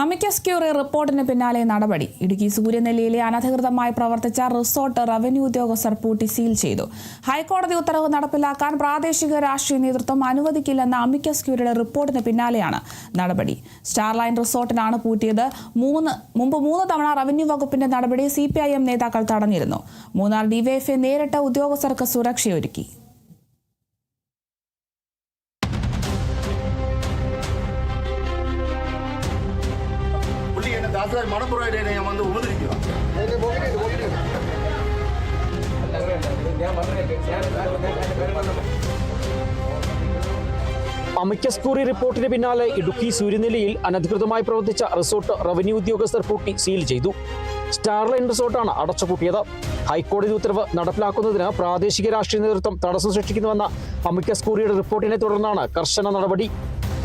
Amicus curiae റിപ്പോർട്ടിന് പിന്നാലെ നടപടി. ഇടുക്കി സൂര്യനെല്ലിയിലെ അനധികൃതമായി പ്രവർത്തിച്ച റിസോർട്ട് റവന്യൂ ഉദ്യോഗസ്ഥർ പൂട്ടി സീൽ ചെയ്തു. ഹൈക്കോടതി ഉത്തരവ് നടപ്പിലാക്കാൻ പ്രാദേശിക രാഷ്ട്രീയ നേതൃത്വം അനുവദിക്കില്ലെന്ന അമിക്കസ് ക്യൂറിയുടെ റിപ്പോർട്ടിന് പിന്നാലെയാണ് നടപടി. സ്റ്റാർലൈൻ റിസോർട്ടിനാണ് പൂട്ടിയത്. മുമ്പ് 3 തവണ റവന്യൂ വകുപ്പിന്റെ നടപടി CPIM നേതാക്കൾ തടഞ്ഞിരുന്നു. മൂന്നാർ DYFI നേരിട്ട് ഉദ്യോഗസ്ഥർക്ക് സുരക്ഷയൊരുക്കി. അമിക്കസ് ക്യൂറി റിപ്പോർട്ടിന് പിന്നാലെ ഇടുക്കി സൂര്യനെല്ലിയിൽ അനധികൃതമായി പ്രവർത്തിച്ച റിസോർട്ട് റവന്യൂ ഉദ്യോഗസ്ഥർ പൂട്ടി സീൽ ചെയ്തു. സ്റ്റാർലൈൻ റിസോർട്ടാണ് അടച്ചുപൂട്ടിയത്. ഹൈക്കോടതി ഉത്തരവ് നടപ്പിലാക്കുന്നതിന് പ്രാദേശിക രാഷ്ട്രീയ നേതൃത്വം തടസ്സം സൃഷ്ടിക്കുന്നുവെന്ന അമിക്കസ് ക്യൂറിയുടെ റിപ്പോർട്ടിനെ തുടർന്നാണ് കർശന നടപടി.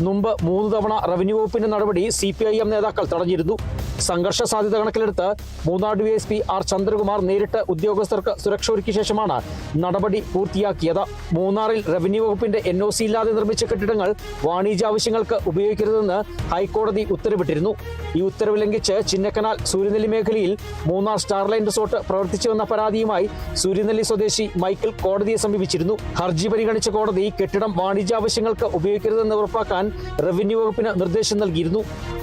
മുമ്പ് 3 തവണ റവന്യൂ വകുപ്പിന്റെ നടപടി CPIM നേതാക്കൾ തടഞ്ഞിരുന്നു. സംഘർഷ സാധ്യത കണക്കിലെടുത്ത് മൂന്നാർ DYSP R ചന്ദ്രകുമാർ നേരിട്ട് ഉദ്യോഗസ്ഥർക്ക് സുരക്ഷ ഒരുക്കിയ ശേഷമാണ് നടപടി പൂർത്തിയാക്കിയത്. മൂന്നാറിൽ റവന്യൂ വകുപ്പിന്റെ NOC ഇല്ലാതെ നിർമ്മിച്ച കെട്ടിടങ്ങൾ വാണിജ്യ ആവശ്യങ്ങൾക്ക് ഉപയോഗിക്കരുതെന്ന് ഹൈക്കോടതി ഉത്തരവിട്ടിരുന്നു. ഈ ഉത്തരവ് ലംഘിച്ച് ചിന്നക്കനാൽ സൂര്യനെല്ലി മേഖലയിൽ മൂന്നാർ സ്റ്റാർലൈൻ റിസോർട്ട് പ്രവർത്തിച്ചുവെന്ന പരാതിയുമായി സൂര്യനെല്ലി സ്വദേശി മൈക്കിൾ കോടതിയെ സമീപിച്ചിരുന്നു. ഹർജി പരിഗണിച്ച കോടതി കെട്ടിടം വാണിജ്യ ആവശ്യങ്ങൾക്ക് ഉപയോഗിക്കരുതെന്ന് ഉറപ്പാക്കാൻ റവന്യൂ വകുപ്പിന് നിർദ്ദേശം നൽകിയിരുന്നു.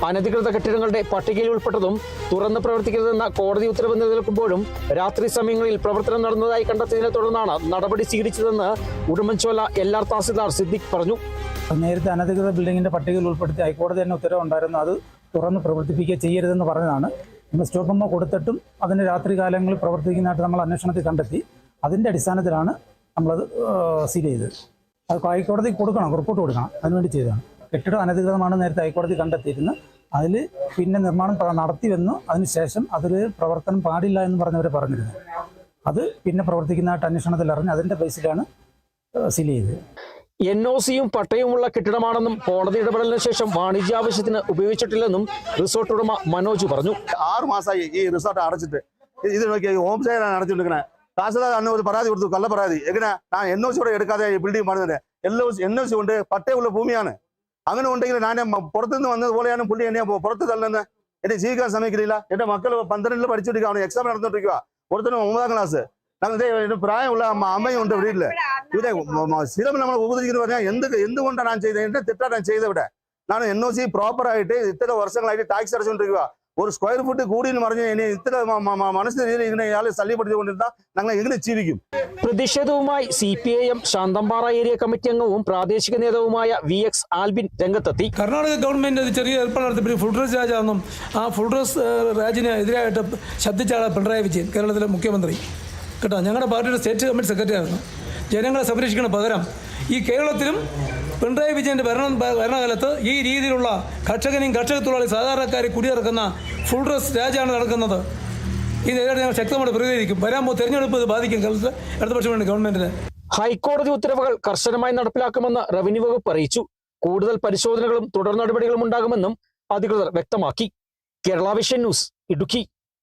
അനധികൃത കെട്ടിടങ്ങളുടെ പട്ടികയിൽ ഉൾപ്പെട്ടതും തുറന്ന് പ്രവർത്തിക്കരുതെന്ന കോടതി ഉത്തരവ് നിലനിൽക്കുമ്പോഴും രാത്രി സമയങ്ങളിൽ പ്രവർത്തനം നടന്നതായി കണ്ടെത്തിയതിനെ തുടർന്നാണ് നടപടി സ്വീകരിച്ചതെന്ന് ഉടുമ്പൻചോല LR തഹസിൽദാർ സിദ്ദിഖ് പറഞ്ഞു. നേരത്തെ അനധികൃത ബിൽഡിങ്ങിന്റെ പട്ടികയിൽ ഉൾപ്പെടുത്തി ഹൈക്കോടതി തന്നെ ഉത്തരവുണ്ടായിരുന്നു. അത് തുറന്ന് പ്രവർത്തിപ്പിക്കുക ചെയ്യരുതെന്ന് പറഞ്ഞതാണ്. നമ്മൾ സ്റ്റോപ്പ് മെമ്മോ കൊടുത്തിട്ടും അതിന് രാത്രി കാലങ്ങളിൽ പ്രവർത്തിക്കുന്നതായിട്ട് നമ്മൾ അന്വേഷണത്തിൽ കണ്ടെത്തി. അതിൻ്റെ അടിസ്ഥാനത്തിലാണ് നമ്മളത് സീൽ ചെയ്തത്. അത് ഹൈക്കോടതി കൊടുക്കണം, റിപ്പോർട്ട് കൊടുക്കണം. അതിനുവേണ്ടി ചെയ്തതാണ്. കെട്ടിടം അനധികൃതമാണ് നേരത്തെ ഹൈക്കോടതി കണ്ടെത്തിയിരുന്നു. അതിൽ പിന്നെ നിർമ്മാണം നടത്തിവെന്നു. അതിനുശേഷം അതിൽ പ്രവർത്തനം പാടില്ല എന്ന് പറഞ്ഞവരെ പറഞ്ഞിരുന്നു. അത് പിന്നെ പ്രവർത്തിക്കുന്നതായിട്ട് അന്വേഷണത്തിൽ അറിഞ്ഞ് അതിൻ്റെ ബേസിലാണ് സീൽ ചെയ്തത്. NOCയും പട്ടയവുമുള്ള കെട്ടിടമാണെന്നും കോടതി ഇടപെടലിന് ശേഷം വാണിജ്യാവശ്യത്തിന് ഉപയോഗിച്ചിട്ടില്ലെന്നും റിസോർട്ട് ഉടമ മനോജ് പറഞ്ഞു. 6 മാസമായി ഈ റിസോർട്ട് അടച്ചിട്ട്. ഇത് നോക്കി ഹോം സ്റ്റേയാണ് അടച്ചിട്ടിരിക്കുന്നത്. തഹസിൽദാർ അന്ന് ഒരു പരാതി കൊടുത്തു, കള്ള പരാതി. എങ്ങനെ ഞാൻ NOC കൂടെ എടുക്കാതെ ബിൽഡിംഗ് പണിതത്? NOC കൊണ്ട് പട്ടയമുള്ള ഭൂമിയാണ്. അങ്ങനെ ഉണ്ടെങ്കിൽ ഞാൻ പുറത്തുനിന്ന് വന്നതുപോലെയാണ് പുള്ളി എന്നെ പുറത്ത് തള്ളുന്നത്. എന്നെ ജീവിക്കാൻ സമ്മതിക്കുന്നില്ല. എന്റെ മക്കൾ 12ൽ പഠിച്ചിരിക്കുകയാണ്, എക്സാം നടന്നിട്ടിരിക്കുക. ഒരുത്തനും 9ാം ക്ലാസ്. പ്രായമുള്ള അമ്മയും ഉണ്ട് വീട്ടില്. ഇവിടെ സ്ഥിരം നമ്മൾ ഉപദേശിക്കുന്നു പറഞ്ഞാൽ എന്തുകൊണ്ടാണ് ഞാൻ ചെയ്തത്? എന്റെ തെറ്റാണ് ഞാൻ ചെയ്തത്. ഇവിടെ ഞാൻ NOC പ്രോപ്പറായിട്ട് ഇത്ര വർഷങ്ങളായിട്ട് ടാക്സ് അടച്ചുകൊണ്ടിരിക്കുക. ഒരു സ്ക്വയർ ഫുട്ട് കൂടി എന്ന് പറഞ്ഞ് ഇനി ഇത്ര മനസ്സിന് രീതിയിൽ ഇങ്ങനെ ഇയാളെ ശല്യപ്പെടുത്തിക്കൊണ്ടിരുന്നാൽ ഞങ്ങൾ എങ്ങനെ ജീവിക്കും? പ്രതിഷേധവുമായി CPIM ശാന്തമ്പാറ ഏരിയ കമ്മിറ്റി അംഗവും പ്രാദേശിക നേതാവുമായ VX ആൽബിൻ രംഗത്തെത്തി. കർണാടക ഗവൺമെന്റ് ചെറിയ ഏർപ്പാട് നടത്തിയപ്പോൾ ഫുൾ ഡ്രസ് രാജാണെന്നും ആ ഫുൾ ഡ്രസ് രാജിന് എതിരായിട്ട് ശബ്ദിച്ചാണ് പിണറായി വിജയൻ, കേരളത്തിലെ മുഖ്യമന്ത്രി. കേട്ടോ, ഞങ്ങളുടെ പാർട്ടിയുടെ സ്റ്റേറ്റ് കമ്മിറ്റി സെക്രട്ടറി ആയിരുന്നു. ജനങ്ങളെ സംരക്ഷിക്കുന്ന പകരം ഈ കേരളത്തിലും പിണറായി വിജയൻ്റെ ഭരണകാലത്ത് ഈ രീതിയിലുള്ള കർഷകനെയും കർഷക തൊഴിലാളി സാധാരണക്കാരെ കുടിയിറക്കുന്ന ഫുൾ ഡ്രസ് രാജാണ് നടക്കുന്നത്. ഇതിനെതിരെ ഞങ്ങൾ ശക്തമായിട്ട് പ്രതികരിക്കും. വരാൻ തെരഞ്ഞെടുപ്പ് ഇത് ബാധിക്കും ഇടതുപക്ഷ ഗവൺമെന്റിന്. ഹൈക്കോടതി ഉത്തരവുകൾ കർശനമായി നടപ്പിലാക്കുമെന്ന് റവന്യൂ വകുപ്പ് അറിയിച്ചു. കൂടുതൽ പരിശോധനകളും തുടർ നടപടികളും ഉണ്ടാകുമെന്നും അധികൃതർ വ്യക്തമാക്കി. Kerala vision news, Idukki.